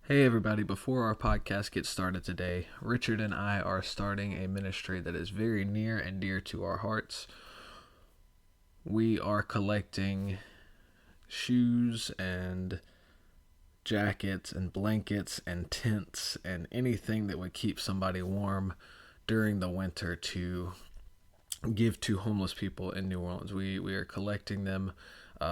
Hey everybody, before our podcast gets started today, Richard and I are starting a ministry that is very near and dear to our hearts. We are collecting shoes and jackets and blankets and tents and anything that would keep somebody warm during the winter to give to homeless people in New Orleans. We are collecting them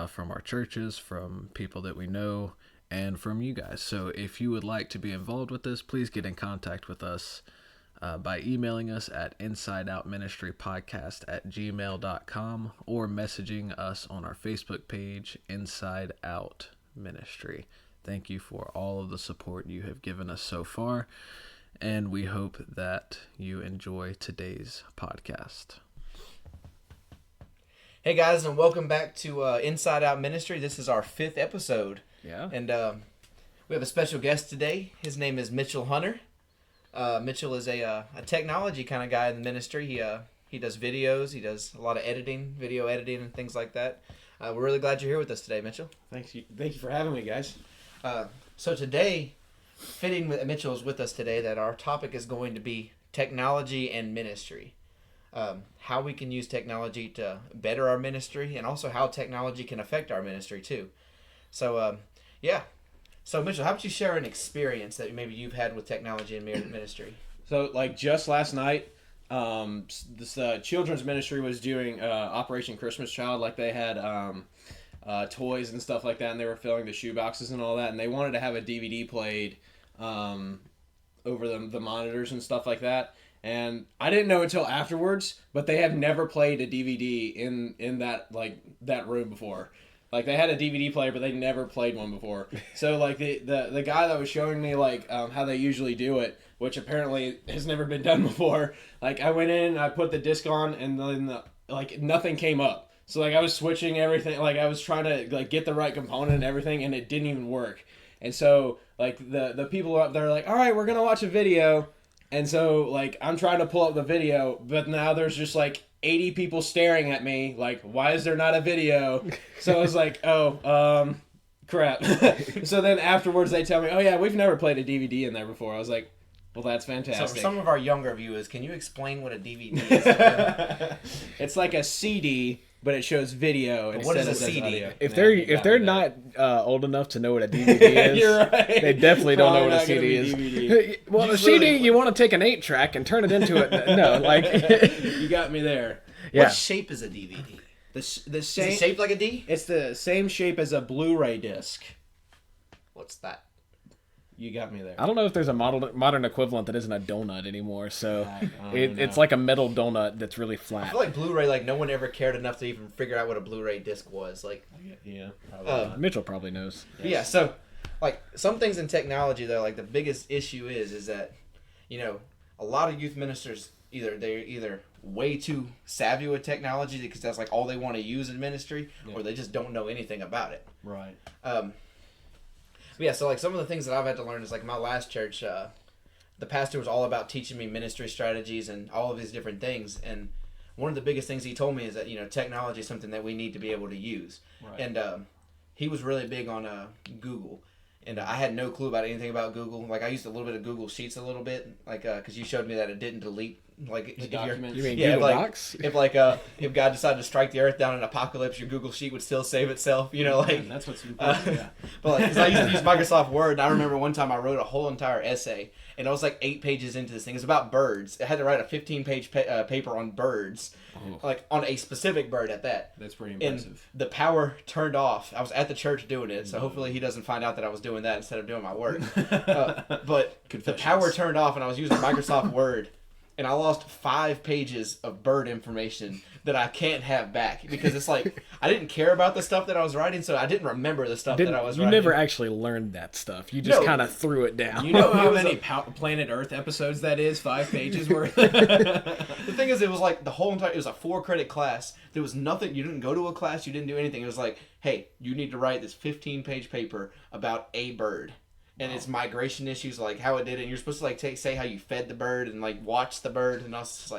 from our churches, from people that we know, and from you guys. So if you would like to be involved with this, please get in contact with us by emailing us at insideoutministrypodcast@gmail.com or messaging us on our Facebook page, Inside Out Ministry. Thank you for all of the support you have given us so far, and we hope that you enjoy today's podcast. Hey guys, and welcome back to Inside Out Ministry. This is our 5th episode. Yeah. And we have a special guest today. His name is Mitchell Hunter. Mitchell is a technology kind of guy in the ministry. He does videos. He does a lot of editing, video editing, and things like that. We're really glad you're here with us today, Mitchell. Thank you for having me, guys. So today, fitting with Mitchell's with us today, that our topic is going to be technology and ministry. How we can use technology to better our ministry, and also how technology can affect our ministry too. So, So, Mitchell, how about you share an experience that maybe you've had with technology and ministry? So, just last night, this children's ministry was doing Operation Christmas Child. They had toys and stuff like that, and they were filling the shoe boxes and all that, and they wanted to have a DVD played over the monitors and stuff like that. And I didn't know until afterwards, but they have never played a DVD in that that room before. They had a DVD player, but they never played one before. So the guy that was showing me how they usually do it, which apparently has never been done before. I went in, I put the disc on, and then nothing came up. So I was switching everything, I was trying to get the right component and everything, and it didn't even work. And so the people up there all right, we're gonna watch a video. And so, I'm trying to pull up the video, but now there's just, 80 people staring at me, why is there not a video? So I was crap. So then afterwards they tell me, oh, yeah, we've never played a DVD in there before. I was like, well, that's fantastic. So for some of our younger viewers, can you explain what a DVD is? It's like a CD, but it shows video instead what is a of CD? audio. If they're not old enough to know what a DVD is, You're right. They definitely don't know what a Probably CD not is. gonna be DVD. Well, a CD, you want to take an 8-track and turn it into it. No, You got me there. yeah. What shape is a DVD? The Is it same. shaped like a D? It's the same shape as a Blu-ray disc. What's that? You got me there. I don't know if there's a modern equivalent that isn't a donut anymore. So I don't it's know. like a metal donut that's really I flat. feel like Blu-ray, no one ever cared enough to even figure out what a Blu-ray disc was. Yeah, probably not. Mitchell probably knows. But yeah, so some things in technology though, the biggest issue is that, a lot of youth ministers they're way too savvy with technology because that's all they want to use in ministry, or they just don't know anything about it. Right. But yeah, so some of the things that I've had to learn is my last church, the pastor was all about teaching me ministry strategies and all of these different things. And one of the biggest things he told me is that technology is something that we need to be able to use. Right. And he was really big on Google. And I had no clue about anything about Google. I used a little bit of Google Sheets a little bit, because you showed me that it didn't delete if documents. You mean yeah, Google Docs? if God decided to strike the earth down in an apocalypse, your Google Sheet would still save itself. That's what's important. Yeah. But because I used to use Microsoft Word, and I remember one time I wrote a whole entire essay, and I was 8 pages into this thing. It's about birds. I had to write a 15-page paper on birds, on a specific bird at that. That's pretty impressive. And the power turned off. I was at the church doing it, so hopefully he doesn't find out that I was doing that instead of doing my work. But the power turned off, and I was using Microsoft Word. And I lost 5 pages of bird information that I can't have back because it's I didn't care about the stuff that I was writing, so I didn't remember the stuff that I was You writing. never actually learned that stuff. You just kind of threw it down. You know how many Planet Earth episodes that is? 5 pages worth? The thing is, it was the whole entire, it was a 4-credit class. There was nothing, you didn't go to a class, you didn't do anything. It was hey, you need to write this 15-page paper about a bird. And its migration issues, how it did it. And you're supposed to say how you fed the bird and watch the bird. And I was just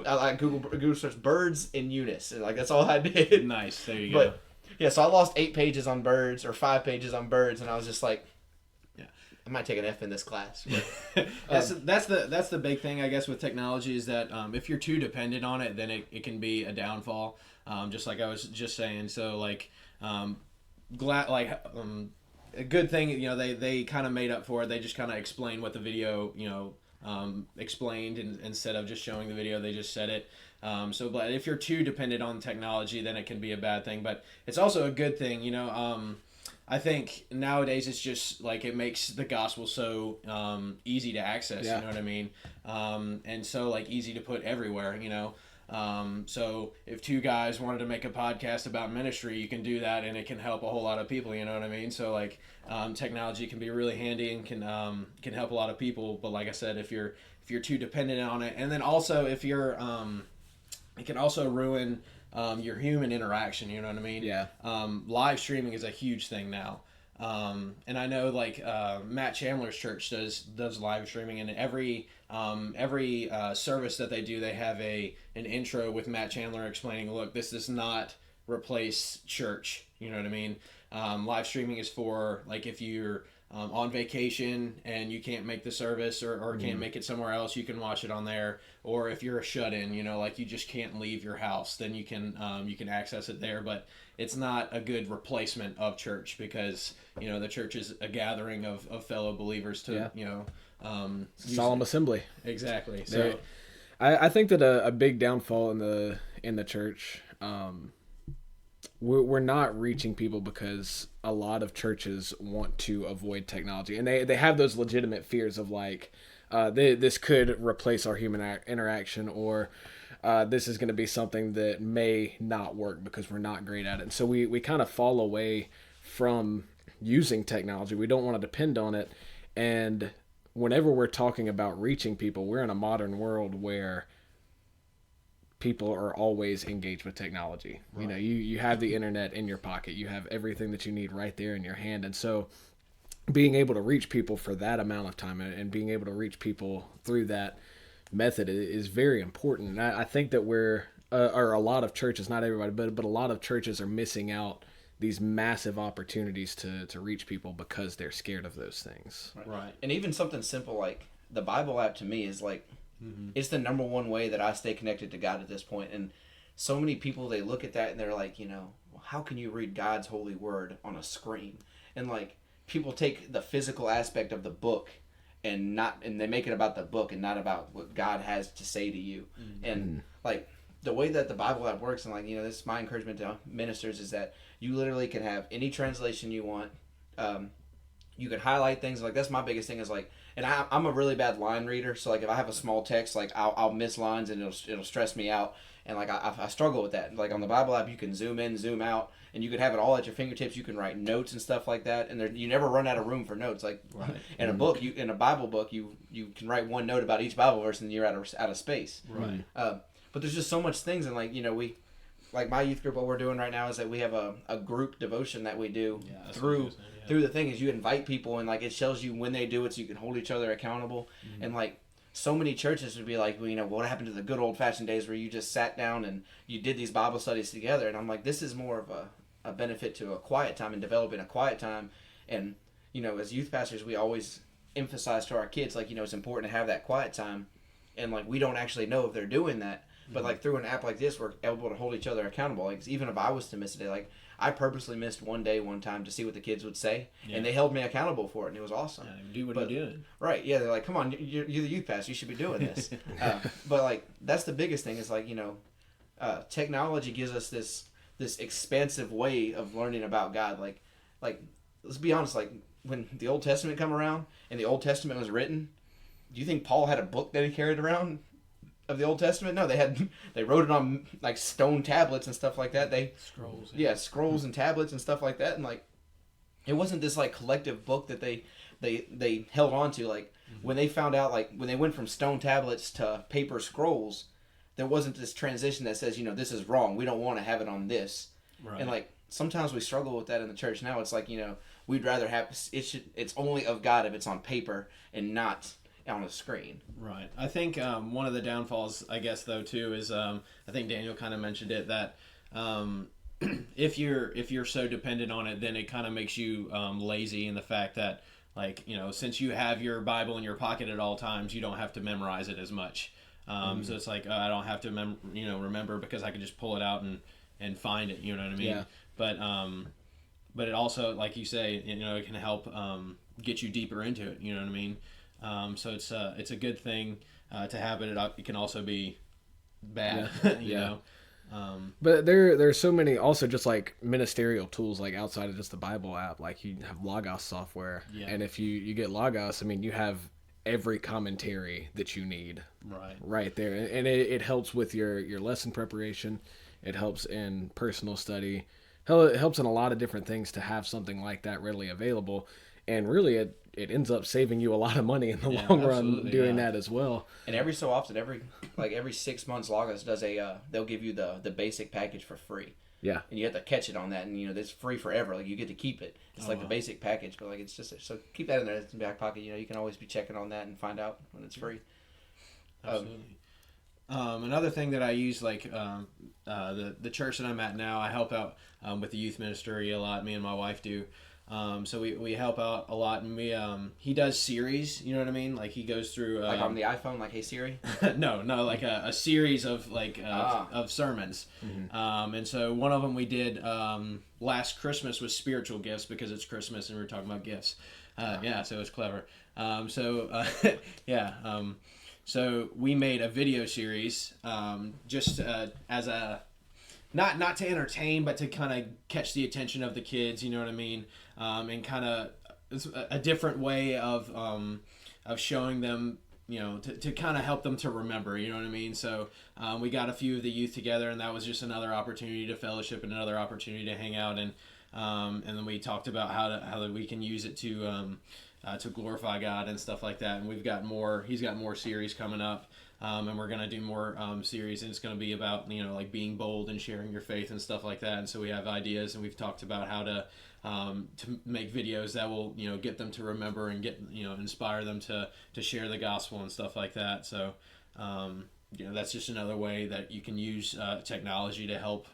I Google search birds in Eunice, and that's all I did. Nice, there you go. Yeah, so I lost 8 pages on birds or 5 pages on birds, and I was just yeah. I might take an F in this class. That's the big thing, I guess, with technology is that if you're too dependent on it, then it can be a downfall. Just like I was just saying. So like, a good thing, they kind of made up for it. They just kind of explained what the video, explained, and instead of just showing the video, they just said it. But if you're too dependent on technology, then it can be a bad thing. But it's also a good thing, I think nowadays it's just like it makes the gospel so easy to access. Yeah. You know what I mean? And so like easy to put everywhere. So if two guys wanted to make a podcast about ministry, you can do that, and it can help a whole lot of people. You know what I mean? So like technology can be really handy and can help a lot of people. But like I said, if you're too dependent on it, and then also if you're it can also ruin your human interaction. You know what I mean? Yeah. Live streaming is a huge thing now. And I know like Matt Chandler's church does live streaming, and every service that they do, they have an intro with Matt Chandler explaining, look, this does not replace church. You know what I mean? Live streaming is for like if you're on vacation and you can't make the service or can't make it somewhere else, you can watch it on there. Or if you're a shut-in, like you just can't leave your house, then you can access it there. But it's not a good replacement of church because the church is a gathering of fellow believers to solemn assembly. Exactly. So I think that a big downfall in the church, we're not reaching people because a lot of churches want to avoid technology, and they have those legitimate fears of like this could replace our human interaction, or this is going to be something that may not work because we're not great at it. And so we kind of fall away from using technology. We don't want to depend on it. And whenever we're talking about reaching people, we're in a modern world where people are always engaged with technology. Right. You have the internet in your pocket. You have everything that you need right there in your hand. And so being able to reach people for that amount of time and being able to reach people through that method is very important. And I think that or a lot of churches, not everybody, but a lot of churches are missing out these massive opportunities to reach people because they're scared of those things. Right. And even something simple like the Bible app to me is like, it's the number one way that I stay connected to God at this point. And so many people, they look at that and they're like, how can you read God's holy word on a screen? And like people take the physical aspect of the book and they make it about the book and not about what God has to say to you. And like the way that the Bible app works, and like, this is my encouragement to ministers, is that you literally can have any translation you want. You can highlight things. Like that's my biggest thing is like, and I'm a really bad line reader. So like if I have a small text, like I'll miss lines and it'll stress me out. And like I struggle with that. Like on the Bible app, you can zoom in, zoom out, and you can have it all at your fingertips. You can write notes and stuff like that. And you never run out of room for notes. Like in a book, in a Bible book, you can write one note about each Bible verse and you're out of space. Right. But there's just so much things, and like we. Like my youth group, what we're doing right now is that we have a group devotion that we do through the thing is you invite people, and like it shows you when they do it so you can hold each other accountable. And like so many churches would be like, what happened to the good old fashioned days where you just sat down and you did these Bible studies together? And I'm like, this is more of a benefit to a quiet time and developing a quiet time. And as youth pastors, we always emphasize to our kids like it's important to have that quiet time, and like we don't actually know if they're doing that. But like through an app like this, we're able to hold each other accountable. Like even if I was to miss a day, like I purposely missed one time to see what the kids would say, and they held me accountable for it, and it was awesome. Yeah, do what you're doing. Right? Yeah, they're like, "Come on, you're the youth pastor. You should be doing this." But like that's the biggest thing is like technology gives us this expansive way of learning about God. Like let's be honest. Like when the Old Testament come around and the Old Testament was written, do you think Paul had a book that he carried around of the Old Testament? No, they wrote it on like stone tablets and stuff like that. Scrolls. Yeah, scrolls and tablets and stuff like that. And like, it wasn't this like collective book that they held on to. Like when they found out, like when they went from stone tablets to paper scrolls, there wasn't this transition that says, this is wrong. We don't want to have it on this. Right. And like sometimes we struggle with that in the church now. It's like we'd rather have it's only of God if it's on paper and not on a screen. Right. I think one of the downfalls, I guess, though, too, is I think Daniel kind of mentioned it, that if you're so dependent on it, then it kind of makes you lazy in the fact that like, since you have your Bible in your pocket at all times, you don't have to memorize it as much. So it's like, I don't have to remember, because I can just pull it out and find it. You know what I mean? Yeah. But it also, like you say, it can help get you deeper into it. You know what I mean? So it's a good thing to have it. It can also be bad. you know. But there's so many also just like ministerial tools, like outside of just the Bible app. Like you have Logos software, and if you get Logos, I mean, you have every commentary that you need right there, and it helps with your lesson preparation. It helps in personal study. It helps in a lot of different things to have something like that readily available, and really it ends up saving you a lot of money in the long run doing that as well. And every so often, every 6 months, Logos does they'll give you the basic package for free. Yeah. And you have to catch it on that, and it's free forever. Like, you get to keep it. It's the basic package, but like, it's just, so keep that in there. It's in the back pocket. You can always be checking on that and find out when it's free. Absolutely. Another thing that I use, like the church that I'm at now, I help out with the youth ministry a lot. Me and my wife do. So we help out a lot, and he does series. You know what I mean? Like, he goes through like on the iPhone, like Hey Siri. no, like a series of of sermons. And so one of them we did last Christmas was spiritual gifts, because it's Christmas and we were talking about gifts. So it was clever. So we made a video series just as a not to entertain, but to kind of catch the attention of the kids. You know what I mean? And kind of it's a different way of showing them, to kind of help them to remember. You know what I mean? So we got a few of the youth together, and that was just another opportunity to fellowship and another opportunity to hang out. And then we talked about how we can use it to glorify God and stuff like that. And he's got more series coming up, and we're going to do more series, and it's going to be about, like being bold and sharing your faith and stuff like that. And so we have ideas, and we've talked about how to make videos that will, get them to remember and get, inspire them to share the gospel and stuff like that. So, that's just another way that you can use technology to help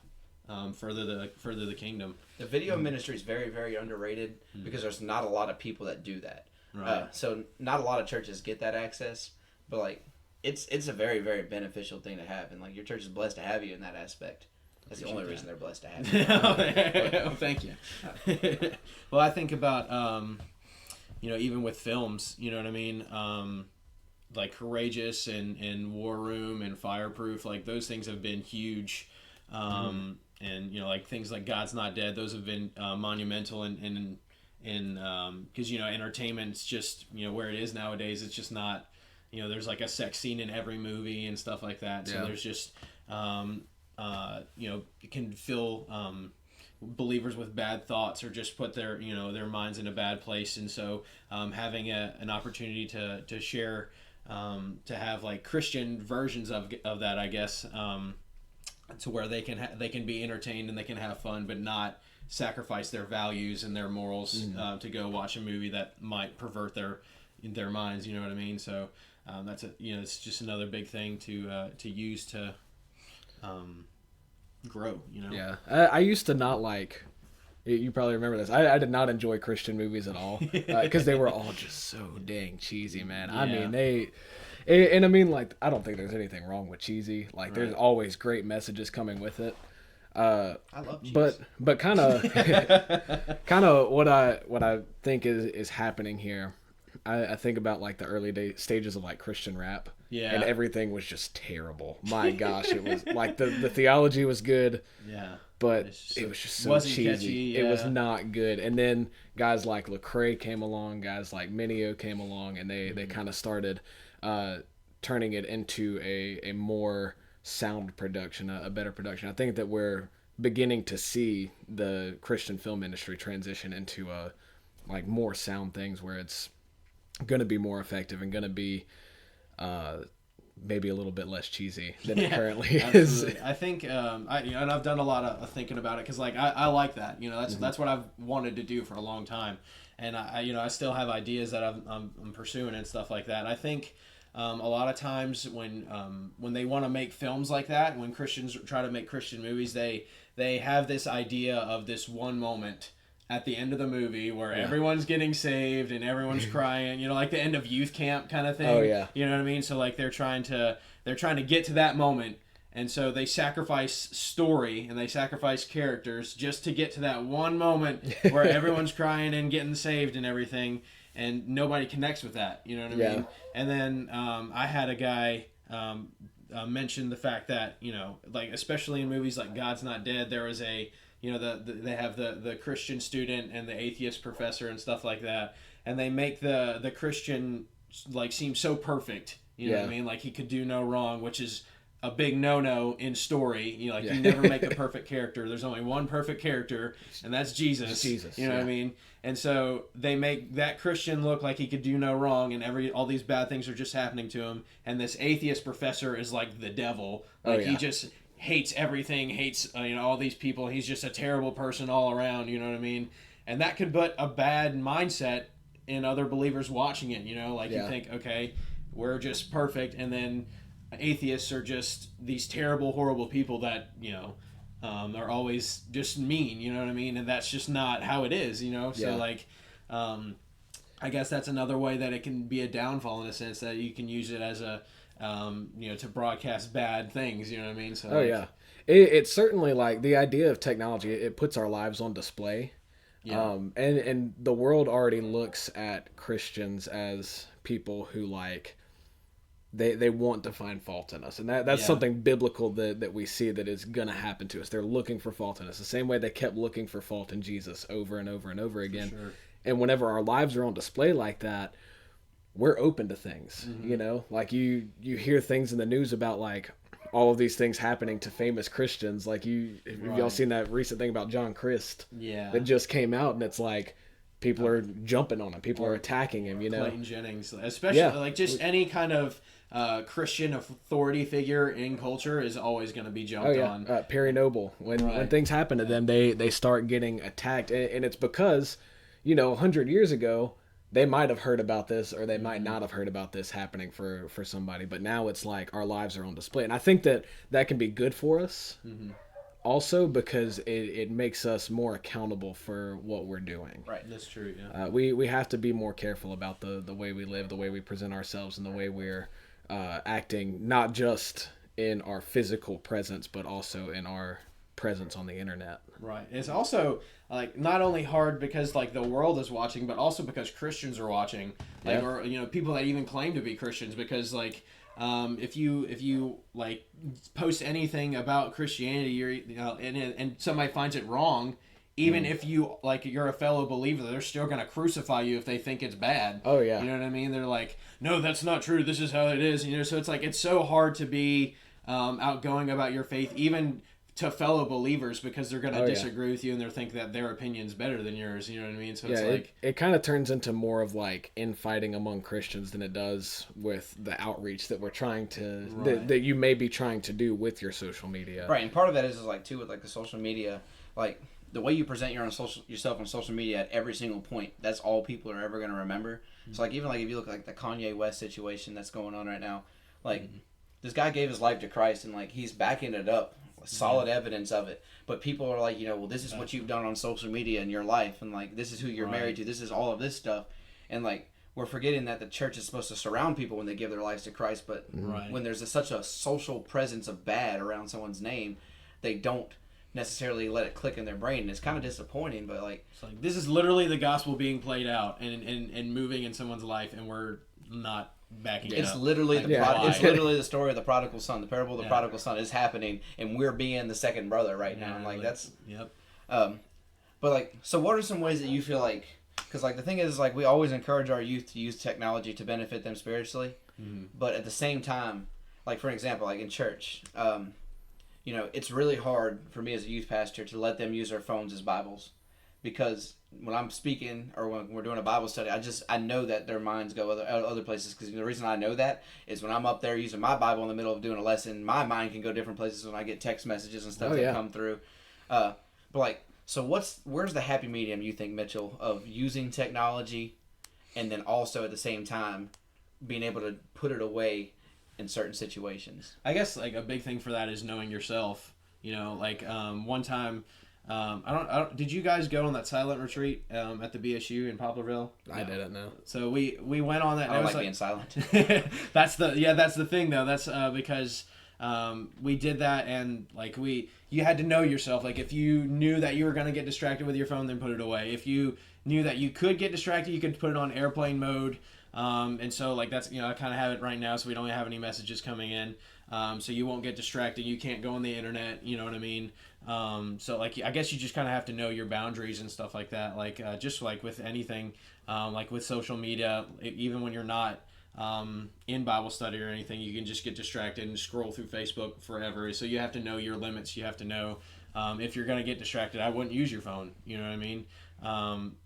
further the kingdom. The video ministry is very, very underrated, because there's not a lot of people that do that. Right. So not a lot of churches get that access, but like it's a very, very beneficial thing to have, and like, your church is blessed to have you in that aspect. That's the only reason they're blessed to have you. Oh, thank you. Well, I think about even with films, you know what I mean? Like Courageous and War Room and Fireproof, like those things have been huge. And like things like God's Not Dead, those have been monumental in because entertainment's just where it is nowadays. It's just not, there's like a sex scene in every movie and stuff like that. So there's just it can fill believers with bad thoughts, or just put their their minds in a bad place. And so having an opportunity to share, to have like Christian versions of that, I guess, to where they can be entertained and they can have fun, but not sacrifice their values and their morals to go watch a movie that might pervert their minds. You know what I mean? So that's it's just another big thing to use to grow. Yeah, I used to not like. You probably remember this. I did not enjoy Christian movies at all, because they were all just so dang cheesy, man. Yeah. I mean, and I mean, like, I don't think there's anything wrong with cheesy. Like, there's always great messages coming with it. I love cheese. But kind of what I think is happening here. I think about like the early stages of like Christian rap. Yeah. And everything was just terrible. My gosh, it was like the theology was good. Yeah. But it was just so cheesy. Catchy, yeah. It was not good. And then guys like Lecrae came along, guys like Mineo came along, and they kind of started turning it into a more sound production, a better production. I think that we're beginning to see the Christian film industry transition into like more sound things, where it's going to be more effective and going to be maybe a little bit less cheesy than it currently is. I think and I've done a lot of thinking about it, because like I like that. That's what I've wanted to do for a long time, and I still have ideas that I'm pursuing and stuff like that. I think a lot of times when they want to make films like that, when Christians try to make Christian movies, they have this idea of this one moment at the end of the movie where everyone's getting saved and everyone's crying, you know, like the end of youth camp kind of thing. Oh, yeah. You know what I mean? So like they're trying to get to that moment, and so they sacrifice story and they sacrifice characters just to get to that one moment where everyone's crying and getting saved and everything, and nobody connects with that. You know what I mean? And then I had a guy mention the fact that, you know, like especially in movies like God's Not Dead, there was a, you know, they have the Christian student and the atheist professor and stuff like that, and they make the Christian like seem so perfect. You know what I mean? Like he could do no wrong, which is a big no-no in story. You know, like you never make a perfect character. There's only one perfect character, and that's Jesus. You know what I mean? And so they make that Christian look like he could do no wrong, and all these bad things are just happening to him. And this atheist professor is like the devil. Like he just hates everything, hates you know, all these people. He's just a terrible person all around. You know what I mean? And that could put a bad mindset in other believers watching it. You know, like you think, okay, we're just perfect, and then atheists are just these terrible, horrible people that, you know, are always just mean, you know what I mean? And that's just not how it is, you know? So, like, I guess that's another way that it can be a downfall in a sense, that you can use it as a, you know, to broadcast bad things, you know what I mean? So, It's certainly, like, the idea of technology, it puts our lives on display. And the world already looks at Christians as people who, like, they want to find fault in us, and that's something biblical that we see that is going to happen to us. They're looking for fault in us the same way they kept looking for fault in Jesus over and over and over again. And whenever our lives are on display like that, we're open to things. You know, like you hear things in the news about like all of these things happening to famous Christians. Like y'all seen that recent thing about John Christ that just came out, and it's like people are jumping on him, people are attacking him, you know. Clayton Jennings, especially like just any kind of Christian authority figure in culture is always going to be jumped on. Perry Noble, when things happen to them, they start getting attacked, and it's because, you know, 100 years ago they might have heard about this, or they might not have heard about this happening for somebody, but now it's like our lives are on display, and I think that can be good for us. Also, because it makes us more accountable for what we're doing. Right, that's true. Yeah. We have to be more careful about the way we live, the way we present ourselves, and the way we're acting, not just in our physical presence, but also in our presence on the internet. Right. It's also like not only hard because like the world is watching, but also because Christians are watching, like or you know, people that even claim to be Christians, because like if you like post anything about Christianity, you know, and somebody finds it wrong, even if you like you're a fellow believer, they're still gonna crucify you if they think it's bad. Oh yeah. You know what I mean? They're like, no, that's not true. This is how it is. You know, so it's like it's so hard to be outgoing about your faith, even to fellow believers, because they're gonna disagree with you and they'll think that their opinion's better than yours. You know what I mean? So it's like it kind of turns into more of like infighting among Christians than it does with the outreach that we're trying to that you may be trying to do with your social media. Right, and part of that is like too with like the social media, like the way you present yourself on social media at every single point, that's all people are ever going to remember. So like even like if you look like the Kanye West situation that's going on right now, like this guy gave his life to Christ and like he's backing it up, solid evidence of it. But people are like, you know, well, this is what you've done on social media in your life, and like this is who you're married to, this is all of this stuff, and like we're forgetting that the church is supposed to surround people when they give their lives to Christ. But when there's such a social presence of bad around someone's name, they don't necessarily let it click in their brain, and it's kind of disappointing. But like, it's like this is literally the gospel being played out and moving in someone's life, and we're not backing it it's up. literally like, it's literally the story of the prodigal son. The parable of the prodigal son is happening, and we're being the second brother right now. And like that's but like, so what are some ways that you feel like, because like the thing is like we always encourage our youth to use technology to benefit them spiritually, but at the same time, like for example, like in church, you know, it's really hard for me as a youth pastor to let them use their phones as Bibles, because when I'm speaking or when we're doing a Bible study, I know that their minds go other places, because the reason I know that is when I'm up there using my Bible in the middle of doing a lesson, my mind can go different places when I get text messages and stuff that come through. But like, so where's the happy medium, you think, Mitchell, of using technology and then also at the same time being able to put it away in certain situations? I guess like a big thing for that is knowing yourself. You know, like one time I don't. Did you guys go on that silent retreat at the BSU in Poplarville? I didn't know. So we went on that. I don't like being silent. That's the thing though. That's because we did that, and like you had to know yourself. Like if you knew that you were gonna get distracted with your phone, then put it away. If you knew that you could get distracted, you could put it on airplane mode. And so like that's I kind of have it right now, so we don't have any messages coming in. So you won't get distracted. You can't go on the internet. You know what I mean? So like I guess you just kind of have to know your boundaries and stuff like that. Like just like with anything, like with social media, even when you're not in Bible study or anything, you can just get distracted and scroll through Facebook forever. So you have to know your limits. You have to know if you're gonna get distracted. I wouldn't use your phone. You know what I mean?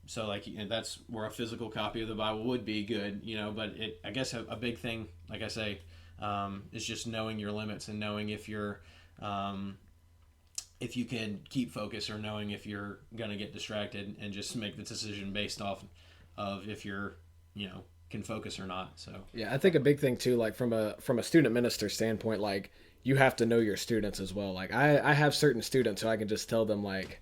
So like that's where a physical copy of the Bible would be good. But I guess a big thing, like I say, is just knowing your limits and knowing if you're if you can keep focus or knowing if you're going to get distracted, and just make the decision based off of if you're, can focus or not. So yeah, I think a big thing too, like from a student minister standpoint, like you have to know your students as well. Like I have certain students who I can just tell them like,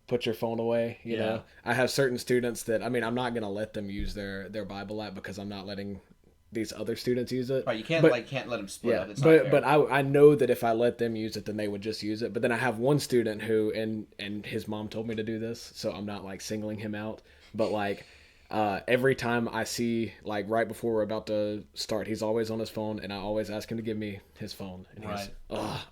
put your phone away. You know, I have certain students that, I'm not going to let them use their Bible app because I'm not letting these other students use it. Right, you can't can't let them split up. It's but I know that if I let them use it, then they would just use it. But then I have one student who, and his mom told me to do this, so I'm not like singling him out. But like every time I see, like right before we're about to start, he's always on his phone, and I always ask him to give me his phone. And he's,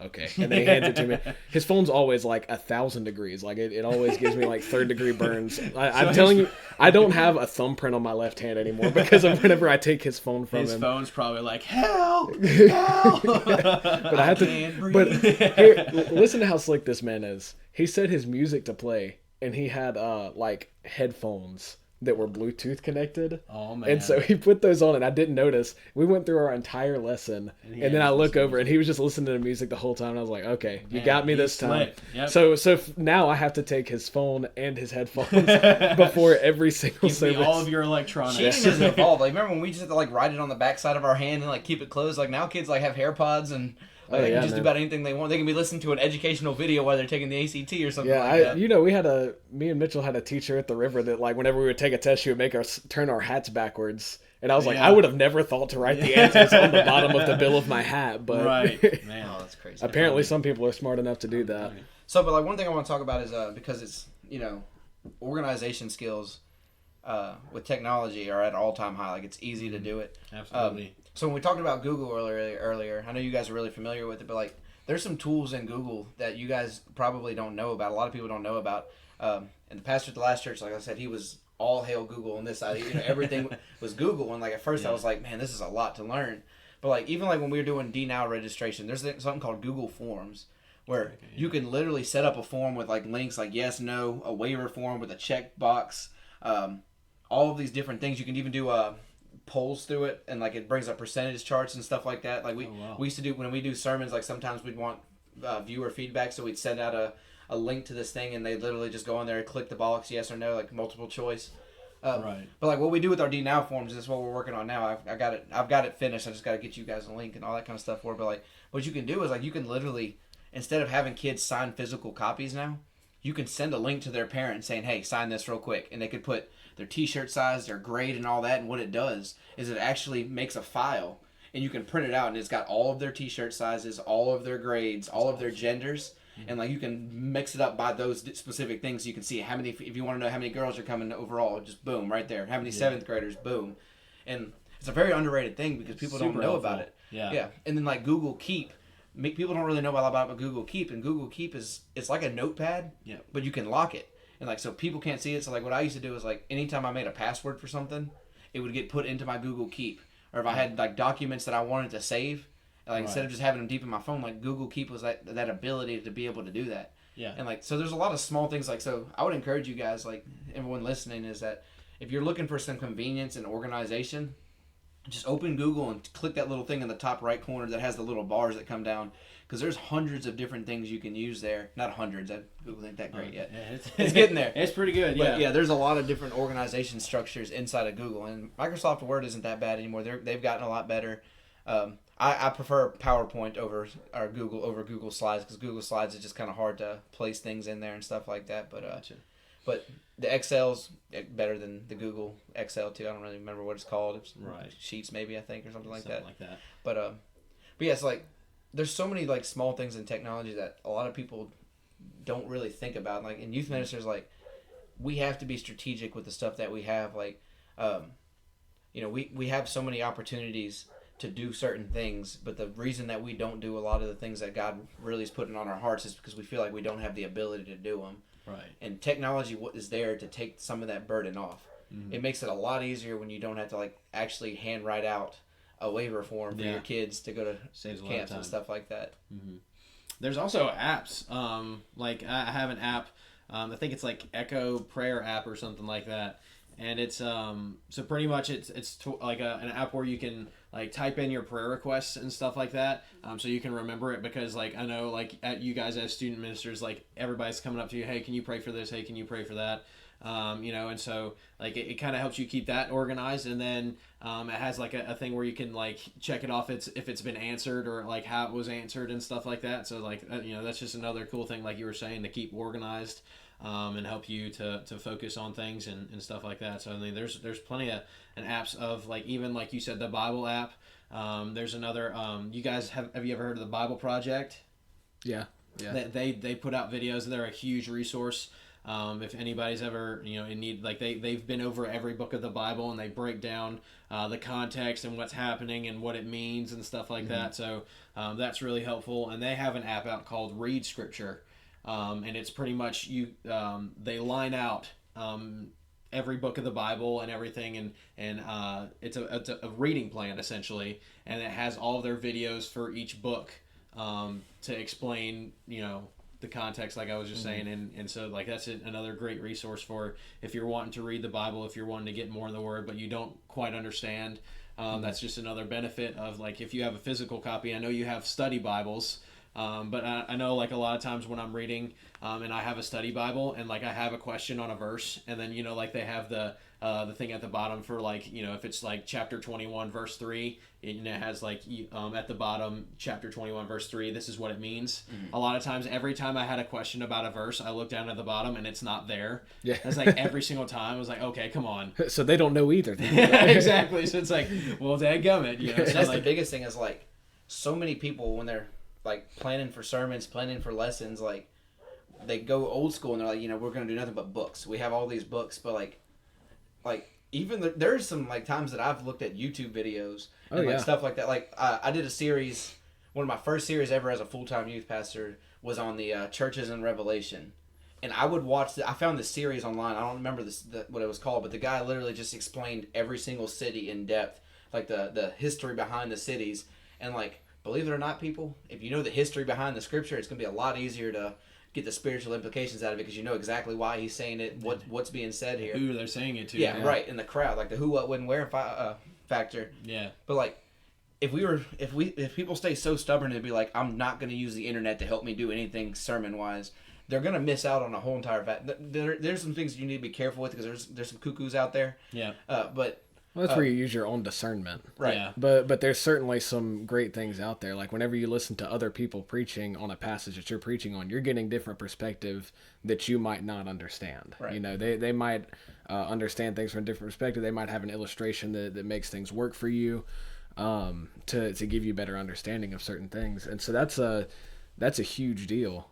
okay. And then he hands it to me. His phone's always like 1,000 degrees. Like it always gives me like 3rd degree burns. I'm telling you, I don't have a thumbprint on my left hand anymore because of whenever I take his phone from him. His phone's probably like, help, help. But I have to. But here, listen to how slick this man is. He set his music to play, and he had like headphones that were Bluetooth connected. Oh man! And so he put those on, and I didn't notice. We went through our entire lesson, and then I look over, and he was just listening to music the whole time. And I was like, "Okay, you got me this time." Yep. So now I have to take his phone and his headphones before every single service. service. All of your electronics. Cheating has evolved. Like remember when we just had to like write it on the backside of our hand and like keep it closed? Like now kids like have AirPods and. Like they can just do about anything they want. They can be listening to an educational video while they're taking the ACT or something like that. Me and Mitchell had a teacher at the river that like whenever we would take a test, she would make us turn our hats backwards. And I was like, I would have never thought to write the answers on the bottom of the bill of my hat. But right, man, that's crazy. Apparently some people are smart enough to do that. So, but like one thing I want to talk about is because it's, organization skills with technology are at an all-time high. Like it's easy to do it. Absolutely. So when we talked about Google earlier, I know you guys are really familiar with it, but like there's some tools in Google that you guys probably don't know about. A lot of people don't know about. And the pastor at the last church, like I said, he was all hail Google on this side. Everything was Google. And like at first I was like, man, this is a lot to learn. But like even like when we were doing DNOW registration, there's something called Google Forms where you can literally set up a form with like links like yes, no, a waiver form with a check box, all of these different things. You can even do polls through it, and like it brings up percentage charts and stuff like that. Like we used to do when we do sermons, like sometimes we'd want viewer feedback, so we'd send out a link to this thing, and they literally just go on there and click the box yes or no, like multiple choice. Right. But like what we do with our DNOW forms is what we're working on now. I've got it finished. I just got to get you guys a link and all that kind of stuff for it. But like what you can do is like you can literally, instead of having kids sign physical copies now, you can send a link to their parent saying, hey, sign this real quick, and they could put their t-shirt size, their grade, and all that. And what it does is it actually makes a file, and you can print it out, and it's got all of their t-shirt sizes, all of their grades, all of their genders, and like you can mix it up by those specific things. So you can see how many, if you want to know how many girls are coming overall, just boom, right there. How many 7th graders, boom. And it's a very underrated thing because people don't know about it. Yeah. And then like Google Keep. People don't really know a lot about Google Keep, and Google Keep it's like a notepad, but you can lock it. And like so people can't see it. So like what I used to do is like anytime I made a password for something, it would get put into my Google Keep. Or if I had like documents that I wanted to save, like instead of just having them deep in my phone, like Google Keep was that ability to be able to do that. Yeah. And like so there's a lot of small things like so I would encourage you guys, like everyone listening, is that if you're looking for some convenience and organization, just open Google and click that little thing in the top right corner that has the little bars that come down, because there's hundreds of different things you can use there. Not hundreds. Google ain't that great yet. Yeah, it's getting there. It's pretty good, yeah. But yeah, there's a lot of different organization structures inside of Google, and Microsoft Word isn't that bad anymore. They've gotten a lot better. I prefer PowerPoint over Google Slides, because Google Slides is just kind of hard to place things in there and stuff like that. But Gotcha. but the Excel's better than the Google Excel too. I don't really remember what it's called. It's Right. Sheets maybe, I think, or something like Something that. like that. But yeah, it's like there's so many like small things in technology that a lot of people don't really think about. Like in youth ministers, like we have to be strategic with the stuff that we have. Like, we have so many opportunities to do certain things, but the reason that we don't do a lot of the things that God really is putting on our hearts is because we feel like we don't have the ability to do them. Right. And technology is there to take some of that burden off. Mm-hmm. It makes it a lot easier when you don't have to like actually hand write out a waiver form for your kids to go to Saves a lot of camps time. and stuff like that. Mm-hmm. There's also apps. Like I have an app. I think it's like Echo Prayer app or something like that. And it's so pretty much it's like an app where you can like type in your prayer requests and stuff like that, so you can remember it, because like I know like at you guys as student ministers, like everybody's coming up to you, hey, can you pray for this? Hey, can you pray for that? And so like it kind of helps you keep that organized, and then it has like a thing where you can like check it off if it's been answered, or like how it was answered and stuff like that. So like that's just another cool thing, like you were saying, to keep organized. And help you to focus on things and stuff like that. So I mean, there's plenty of apps of like, even like you said, the Bible app. There's another. You guys have you ever heard of the Bible Project? Yeah. They put out videos. They're a huge resource. If anybody's ever in need, like they've been over every book of the Bible, and they break down the context and what's happening and what it means and stuff like that. So that's really helpful. And they have an app out called Read Scripture. And it's pretty much they line out every book of the Bible and everything, and it's a reading plan essentially, and it has all of their videos for each book to explain the context, like I was just saying, and so like that's another great resource for if you're wanting to read the Bible, if you're wanting to get more in the Word but you don't quite understand. That's just another benefit of like if you have a physical copy. I know you have study Bibles. But I know like a lot of times when I'm reading and I have a study Bible and like I have a question on a verse, and then like they have the thing at the bottom for like if it's like chapter 21 verse 3, it has like at the bottom, chapter 21 verse 3, this is what it means. A lot of times, every time I had a question about a verse, I look down at the bottom and it's not there. Yeah. It's like every single time I was like, okay, come on. So they don't know either. Exactly. So it's like, well, dadgummit. And So that's like, the biggest thing is like so many people when they're like planning for sermons, planning for lessons, like they go old school and they're like, we're gonna do nothing but books. We have all these books, but like even there's some like times that I've looked at YouTube videos and like stuff like that. Like I did a series, one of my first series ever as a full-time youth pastor was on the churches in Revelation, and I would watch. I found this series online. I don't remember what it was called, but the guy literally just explained every single city in depth, like the history behind the cities, and like. Believe it or not, people, if you know the history behind the scripture, it's going to be a lot easier to get the spiritual implications out of it, because you know exactly why he's saying it, what's being said here. Who they're saying it to. Yeah, right, in the crowd, like the who, what, when, where factor. Yeah. But like, if people stay so stubborn to be like, I'm not going to use the internet to help me do anything sermon-wise, they're going to miss out on a whole entire there's some things you need to be careful with, because there's some cuckoos out there. Yeah. But... Well, that's where you use your own discernment. Right. Yeah. But there's certainly some great things out there. Like whenever you listen to other people preaching on a passage that you're preaching on, you're getting different perspective that you might not understand. Right. They might understand things from a different perspective. They might have an illustration that makes things work for you to give you better understanding of certain things. And so that's a huge deal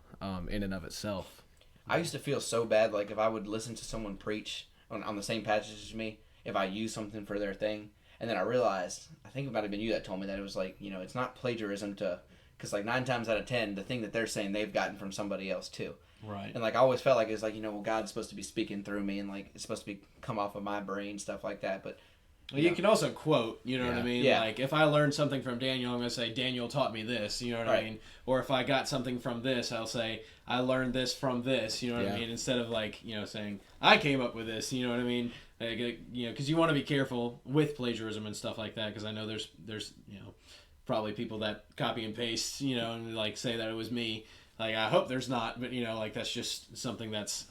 in and of itself. I used to feel so bad, like if I would listen to someone preach on the same passage as me, if I use something for their thing, and then I realized, I think it might have been you that told me that it was like, it's not plagiarism because like 9 times out of 10, the thing that they're saying they've gotten from somebody else too. Right. And like I always felt like it's like, well, God's supposed to be speaking through me, and like it's supposed to come off of my brain, stuff like that. But well, you can also quote, what I mean? Yeah. Like, if I learned something from Daniel, I'm going to say, Daniel taught me this, you know what I mean? Or if I got something from this, I'll say, I learned this from this, you know what I mean? Instead of, like, saying, I came up with this, you know what I mean? Like, because you want to be careful with plagiarism and stuff like that, because I know there's probably people that copy and paste, and, like, say that it was me. Like, I hope there's not, but, like, that's just something that's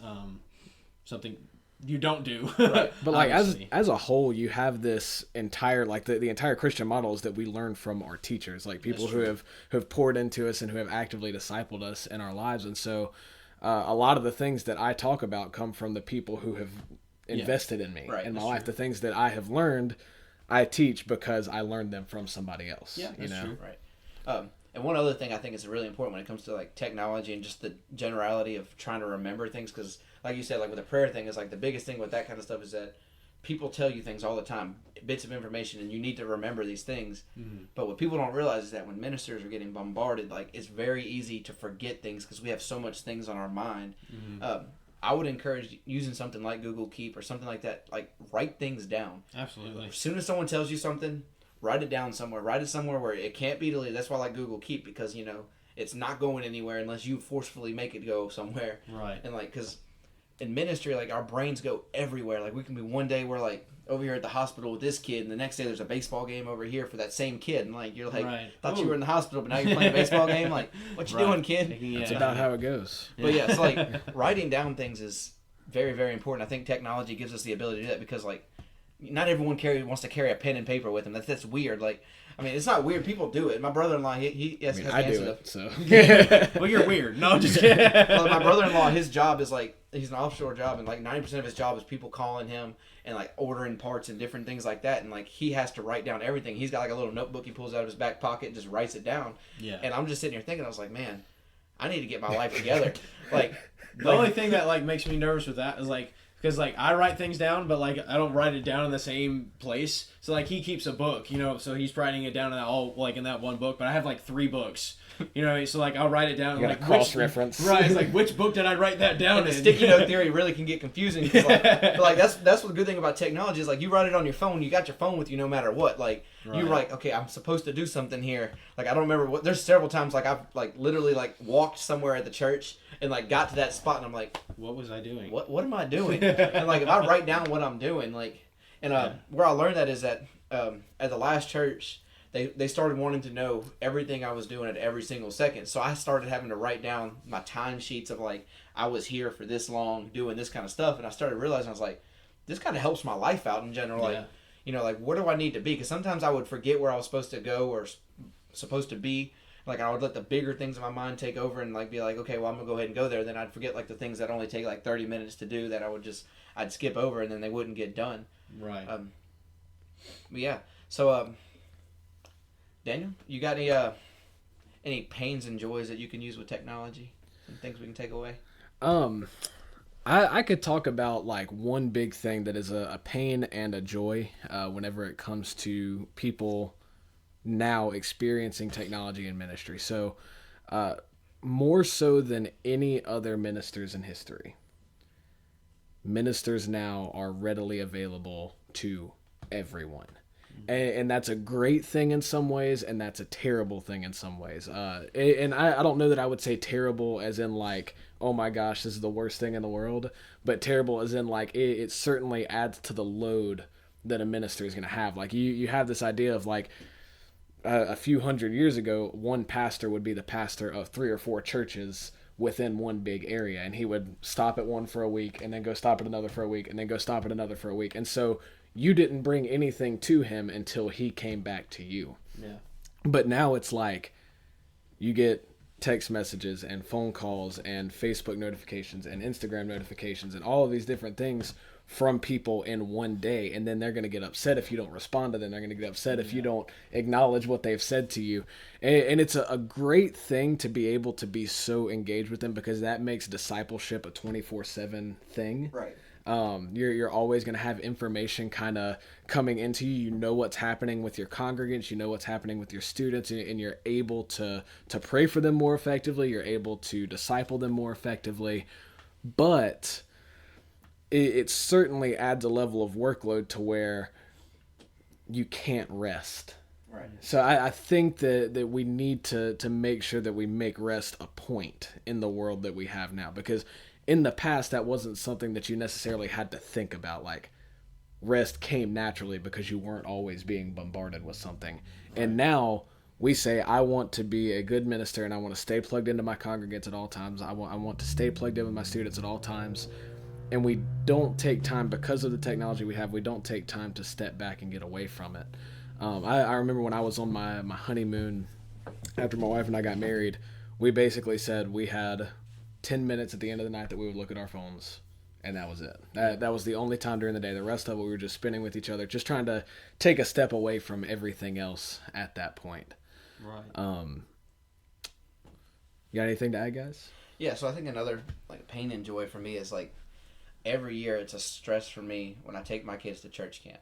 something you don't do. Right. But like Obviously. as a whole, you have this entire like the entire Christian model is that we learn from our teachers, like people who have poured into us and who have actively discipled us in our lives. And so a lot of the things that I talk about come from the people who have invested in me in my life. The things that I have learned, I teach because I learned them from somebody else. Yeah, that's true. Right. And one other thing I think is really important when it comes to like technology and just the generality of trying to remember things, because like you said, like with the prayer thing, is like the biggest thing with that kind of stuff is that people tell you things all the time, bits of information, and you need to remember these things. Mm-hmm. But what people don't realize is that when ministers are getting bombarded, like it's very easy to forget things because we have so much things on our mind. Mm-hmm. I would encourage using something like Google Keep or something like that. Like write things down. Absolutely. As soon as someone tells you something, write it down somewhere. Write it somewhere where it can't be deleted. That's why I like Google Keep, because it's not going anywhere unless you forcefully make it go somewhere. Right. And like, because in ministry, like our brains go everywhere. Like we can be one day we're like over here at the hospital with this kid, and the next day there's a baseball game over here for that same kid, and like you're like, thought you were in the hospital, but now you're playing a baseball game. Like, what you doing, kid? That's about how it goes. But yeah, it's like writing down things is very, very important. I think technology gives us the ability to do that because like not everyone wants to carry a pen and paper with them. That's weird. Like, I mean, it's not weird. People do it. My brother-in-law, he has I do to it, so. Well, you're weird. No, just kidding. Well, my brother-in-law, his job is like, he's an offshore job, and like 90% of his job is people calling him and like ordering parts and different things like that. And like he has to write down everything. He's got like a little notebook he pulls out of his back pocket and just writes it down. Yeah. And I'm just sitting here thinking, I was like, man, I need to get my life together. Like, the only thing that like makes me nervous with that is like, because like I write things down, but like I don't write it down in the same place. So like he keeps a book, so he's writing it down in that all like in that one book. But I have like 3 books, so like I'll write it down. You like cross-reference. Right, it's like which book did I write that down and in? the sticky note theory really can get confusing. Cause like that's what the good thing about technology is. Like you write it on your phone, you got your phone with you no matter what. Like you're like, okay, I'm supposed to do something here. Like I don't remember what. There's several times like I've like literally like walked somewhere at the church and like got to that spot and I'm like, what was I doing? What am I doing? And like if I write down what I'm doing, like, and where I learned that is that at the last church they started wanting to know everything I was doing at every single second. So I started having to write down my time sheets of like I was here for this long doing this kind of stuff, and I started realizing I was like, this kind of helps my life out in general. Like, like where do I need to be? Because sometimes I would forget where I was supposed to go or supposed to be. Like I would let the bigger things in my mind take over and like be like, okay, well I'm gonna go ahead and go there. Then I'd forget like the things that only take like 30 minutes to do that I'd skip over and then they wouldn't get done. Right. But yeah. So Daniel, you got any pains and joys that you can use with technology and things we can take away? I could talk about like one big thing that is a pain and a joy whenever it comes to people now experiencing technology in ministry. So more so than any other ministers in history, ministers now are readily available to everyone. And that's a great thing in some ways, and that's a terrible thing in some ways. And I don't know that I would say terrible as in like, oh my gosh, this is the worst thing in the world, but terrible as in like it certainly adds to the load that a minister is going to have. Like you have this idea of like a few hundred years ago, one pastor would be the pastor of 3 or 4 churches within one big area, and he would stop at one for a week and then go stop at another for a week and then go stop at another for a week. And so you didn't bring anything to him until he came back to you. Yeah. But now it's like you get text messages and phone calls and Facebook notifications and Instagram notifications and all of these different things from people in one day, and then they're going to get upset if you don't respond to them. They're going to get upset if you don't acknowledge what they've said to you. And it's a great thing to be able to be so engaged with them, because that makes discipleship a 24/7 thing. Right. You're always going to have information kind of coming into you. You know what's happening with your congregants. You know what's happening with your students, and you're able to pray for them more effectively. You're able to disciple them more effectively. But it certainly adds a level of workload to where you can't rest. Right. So I think that we need to make sure that we make rest a point in the world that we have now, because in the past that wasn't something that you necessarily had to think about. Like rest came naturally because you weren't always being bombarded with something. And now we say, I want to be a good minister and I want to stay plugged into my congregants at all times. I want to stay plugged in with my students at all times. and we don't take time because of the technology we have. We don't take time to step back and get away from it. I remember when I was on my honeymoon after my wife and I got married, we basically said we had 10 minutes at the end of the night that we would look at our phones, and that was it. That was the only time during the day. The rest of it we were just spending with each other, just trying to take a step away from everything else at that point. Right. You got anything to add, guys? Yeah, so I think another like pain and joy for me is like every year it's a stress for me when I take my kids to church camp.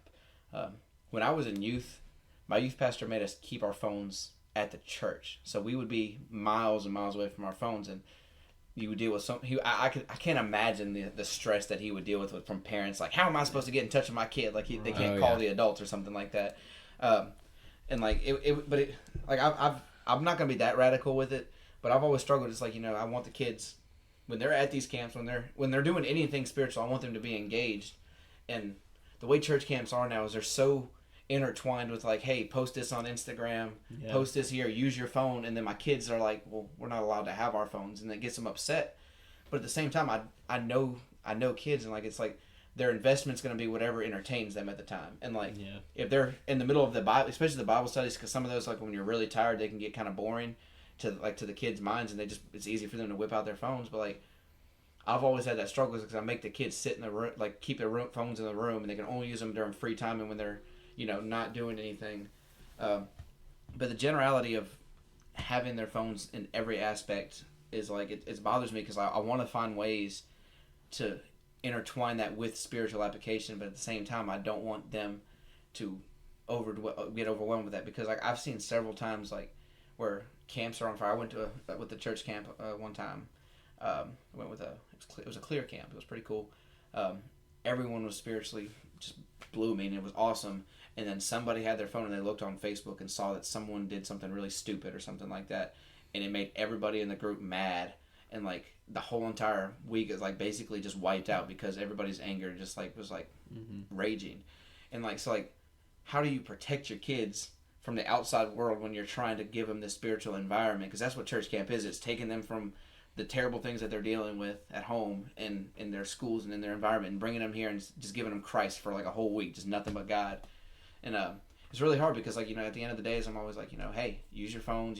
When I was in youth, my youth pastor made us keep our phones at the church, so we would be miles and miles away from our phones, and you would deal with some. I can't imagine the stress that he would deal with from parents. Like, how am I supposed to get in touch with my kid? Like they can't call the adults or something like that. And like I'm not gonna be that radical with it. But I've always struggled. It's like, I want the kids, when they're at these camps, when they're doing anything spiritual, I want them to be engaged. And the way church camps are now is they're so intertwined with like, hey, post this on Instagram, post this here, use your phone. And then my kids are like, well, we're not allowed to have our phones. And it gets them upset. But at the same time, I know kids, and like it's like their investment's going to be whatever entertains them at the time. And like if they're in the middle of the Bible, especially the Bible studies, because some of those, like when you're really tired, they can get kind of boring to the kids' minds, and it's easy for them to whip out their phones. But like I've always had that struggle because I make the kids sit in the room, like keep their phones in the room, and they can only use them during free time and when they're not doing anything. But the generality of having their phones in every aspect is like it bothers me because I want to find ways to intertwine that with spiritual application, but at the same time I don't want them to get overwhelmed with that, because like I've seen several times like where camps are on fire. I went to with the church camp one time. I went with it was a clear camp. It was pretty cool. Everyone was spiritually just blew me, and it was awesome. And then somebody had their phone and they looked on Facebook and saw that someone did something really stupid or something like that, and it made everybody in the group mad. And like the whole entire week is like basically just wiped out because everybody's anger just like was like raging. And like so like how do you protect your kids from the outside world when you're trying to give them this spiritual environment? Because that's what church camp is. It's taking them from the terrible things that they're dealing with at home and in their schools and in their environment, and bringing them here and just giving them Christ for like a whole week, just nothing but God. And it's really hard because like at the end of the days I'm always like hey, use your phones,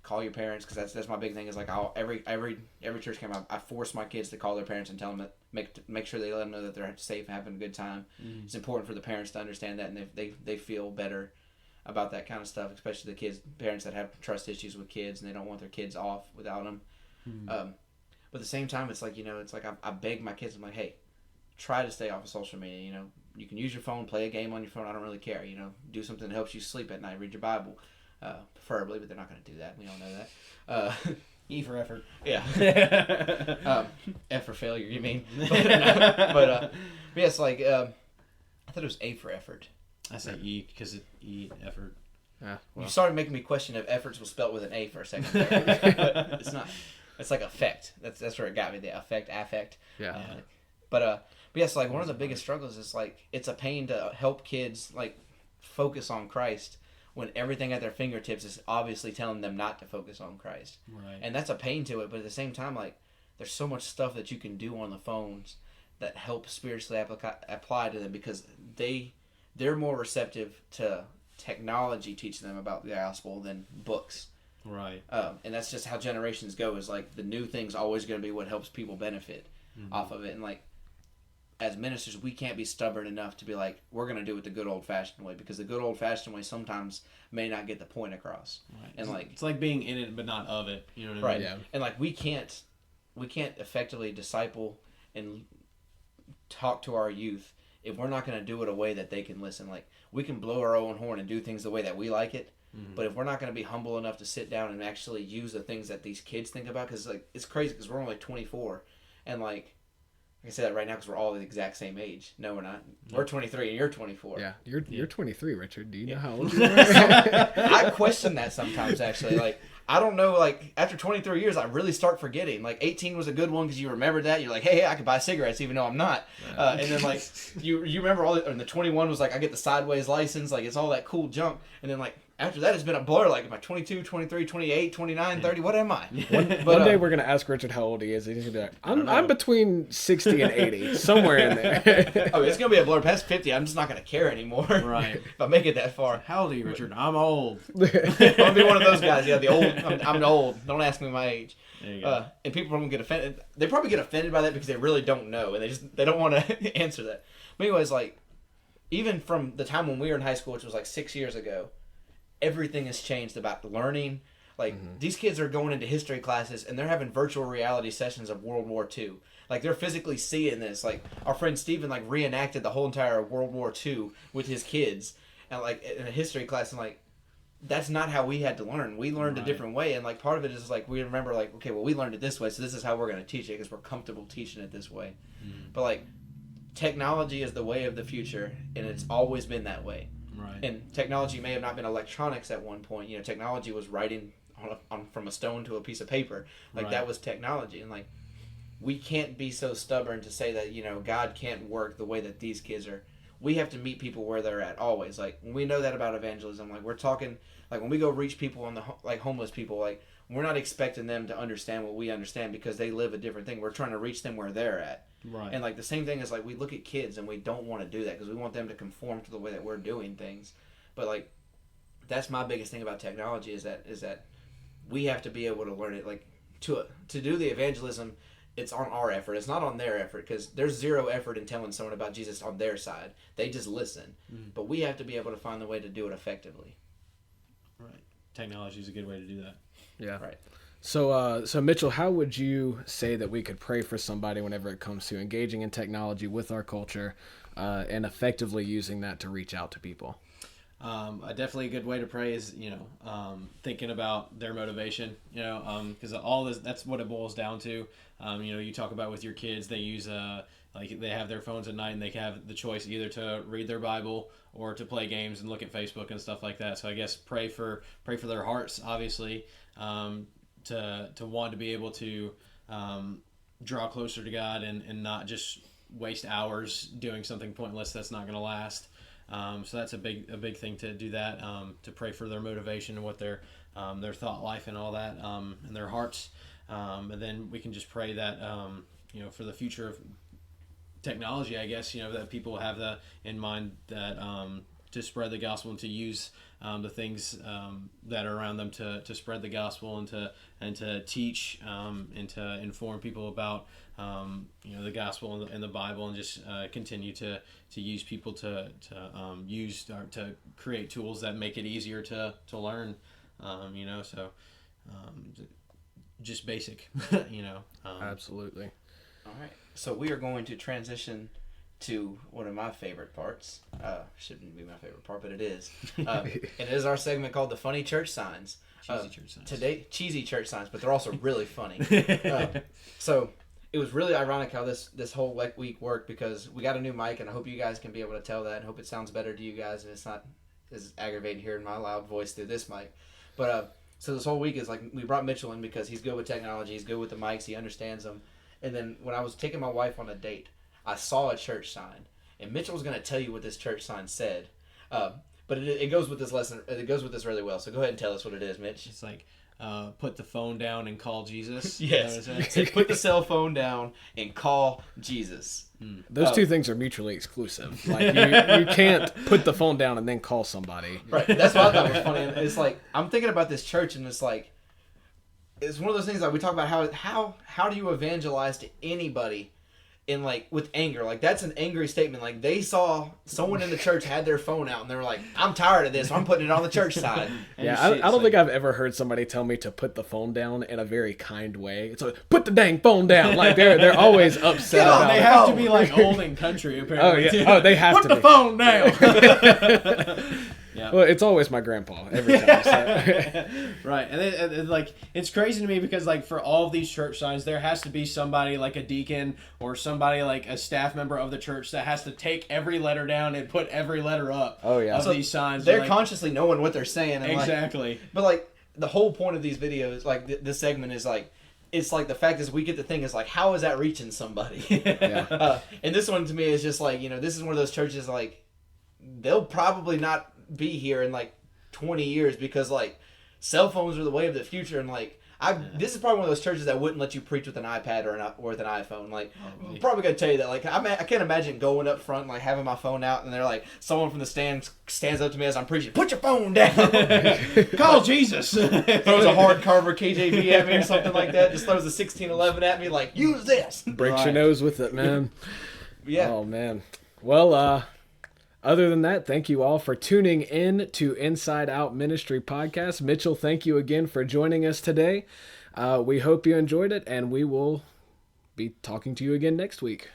call your parents, because that's my big thing is like every church camp I force my kids to call their parents and tell them that make sure they let them know that they're safe and having a good time. It's important for the parents to understand that, and they feel better about that kind of stuff, especially the parents that have trust issues with kids and they don't want their kids off without them. But at the same time, it's like it's like I beg my kids. I'm like, hey, try to stay off of social media. You can use your phone, play a game on your phone. I don't really care. Do something that helps you sleep at night, read your Bible. Preferably, but they're not going to do that. We all know that. E for effort. Yeah. F for failure, you mean? But yeah, it's like I thought it was A for effort. I say E because E effort. Yeah. You started making me question if efforts was spelled with an A for a second there. But it's not. It's like affect. That's where it got me. The affect. Yeah. But yes, like one of the biggest struggles is like it's a pain to help kids like focus on Christ when everything at their fingertips is obviously telling them not to focus on Christ. Right. And that's a pain to it, but at the same time, like there's so much stuff that you can do on the phones that help spiritually apply to them, because they're more receptive to technology teaching them about the gospel than books. Right. And that's just how generations go, is like the new thing's always going to be what helps people benefit off of it. And like as ministers, we can't be stubborn enough to be like, we're going to do it the good old-fashioned way, because the good old-fashioned way sometimes may not get the point across. Right. And like it's like being in it but not of it. You know what I right. mean? Yeah. And like we can't effectively disciple and talk to our youth if we're not going to do it a way that they can listen. Like we can blow our own horn and do things the way that we like it, but if we're not going to be humble enough to sit down and actually use the things that these kids think about, because like it's crazy because we're only 24, and like I say that right now because we're all the exact same age. No, we're not. We're 23 and you're 24. Yeah, you're 23, Richard. Do you know how old you are? I question that sometimes, actually. Like, I don't know, like, after 23 years, I really start forgetting. Like, 18 was a good one because you remember that. You're like, hey, I could buy cigarettes even though I'm not. And then, like, you remember and the 21 was like, I get the sideways license. Like, it's all that cool junk. And then, like, after that, it's been a blur. Like, am I 22, 23, 28, 29, 30? What am I? One day we're gonna ask Richard how old he is. And he's gonna be like, I'm between 60 and 80, somewhere in there. Oh, it's gonna be a blur. Past 50, I'm just not gonna care anymore. Right. If I make it that far. How old are you, Richard? I'm old. I'm gonna be one of those guys. Yeah, the old. I'm old. Don't ask me my age. There you go. And people probably get offended. They probably get offended by that because they really don't know, and they don't want to answer that. But anyways, like, even from the time when we were in high school, which was like 6 years ago, everything has changed about learning. Like, these kids are going into history classes and they're having virtual reality sessions of World War II. Like, they're physically seeing this. Like, our friend Steven, like, reenacted the whole entire World War II with his kids, and like in a history class. And like, that's not how we had to learn. We learned a different way, and like part of it is like we remember like, okay, well, we learned it this way, so this is how we're going to teach it because we're comfortable teaching it this way. But like, technology is the way of the future, and it's always been that way. Right. And technology may have not been electronics at one point. You know, technology was writing on from a stone to a piece of paper. Like, that was technology. And like, we can't be so stubborn to say that, you know, God can't work the way that these kids are. We have to meet people where they're at always. Like, we know that about evangelism. Like, we're talking, like, when we go reach people on the, like, homeless people, like, we're not expecting them to understand what we understand because they live a different thing. We're trying to reach them where they're at. Right. And like, the same thing is like, we look at kids and we don't want to do that because we want them to conform to the way that we're doing things. But like, that's my biggest thing about technology is that we have to be able to learn it. Like, to do the evangelism, it's on our effort. It's not on their effort, because there's zero effort in telling someone about Jesus on their side. They just listen. But we have to be able to find the way to do it effectively. Right. Technology is a good way to do that. Yeah. Right. So Mitchell, how would you say that we could pray for somebody whenever it comes to engaging in technology with our culture, and effectively using that to reach out to people? Definitely a good way to pray is, thinking about their motivation, because all this, that's what it boils down to. You talk about with your kids, they use, like, they have their phones at night and they have the choice either to read their Bible or to play games and look at Facebook and stuff like that. So I guess pray for their hearts, obviously, to want to be able to draw closer to God and not just waste hours doing something pointless that's not going to last. So that's a big thing to do that, to pray for their motivation and what their thought life and all that, and their hearts. And then we can just pray that, for the future of technology, I guess, that people have in mind that, to spread the gospel and to use the things that are around them to spread the gospel and to teach and to inform people about the gospel and the Bible, and just continue to use people to create tools that make it easier to learn, so just basic. Absolutely. All right. So we are going to transition to one of my favorite parts. Shouldn't be my favorite part, but it is. It is our segment called The Funny Church Signs. Cheesy church signs. Today, cheesy church signs, but they're also really funny. So it was really ironic how this whole week worked, because we got a new mic, and I hope you guys can be able to tell that, and hope it sounds better to you guys, and it's not as aggravating hearing my loud voice through this mic. But so this whole week is like, we brought Mitchell in because he's good with technology, he's good with the mics, he understands them. And then when I was taking my wife on a date, I saw a church sign, and Mitchell was going to tell you what this church sign said. But it goes with this lesson. It goes with this really well. So go ahead and tell us what it is, Mitch. It's like, put the phone down and call Jesus. Yes. It said, put the cell phone down and call Jesus. Those two things are mutually exclusive. Like, you can't put the phone down and then call somebody. Right. That's what I thought was funny. And it's like, I'm thinking about this church, and it's like, it's one of those things like we talk about how do you evangelize to anybody in, like, with anger. Like, that's an angry statement. Like, they saw someone in the church had their phone out, and they were like, I'm tired of this, so I'm putting it on the church side. Yeah, I don't think I've ever heard somebody tell me to put the phone down in a very kind way. It's like, put the dang phone down. Like, they're always upset about They it. have to be like old and country, apparently. Oh, yeah. Oh, they have put to the be. phone down. Yeah. Well, it's always my grandpa every time. So. Right, and like, it's crazy to me because, like, for all of these church signs, there has to be somebody like a deacon or somebody like a staff member of the church that has to take every letter down and put every letter up. Oh, yeah. Of So these signs. They're like, consciously knowing what they're saying. And exactly. But like, the whole point of these videos, like this segment, is like, it's like, the fact is we get the thing is like, how is that reaching somebody? Yeah. And this one to me is just like, this is one of those churches, like, they'll probably not be here in like 20 years because like cell phones are the way of the future, and like this is probably one of those churches that wouldn't let you preach with an iPad or with an iPhone. Like, I'm probably gonna tell you that. Like, I can't imagine going up front and like having my phone out, and they're like, someone from the stands stands up to me as I'm preaching, put your phone down, Call Jesus. throws a hard carver KJV at me or something like that. Just throws a 1611 at me, like, use this. Breaks your nose with it, man. Yeah. Oh man. Well, other than that, thank you all for tuning in to Inside Out Ministry Podcast. Mitchell, thank you again for joining us today. We hope you enjoyed it, and we will be talking to you again next week.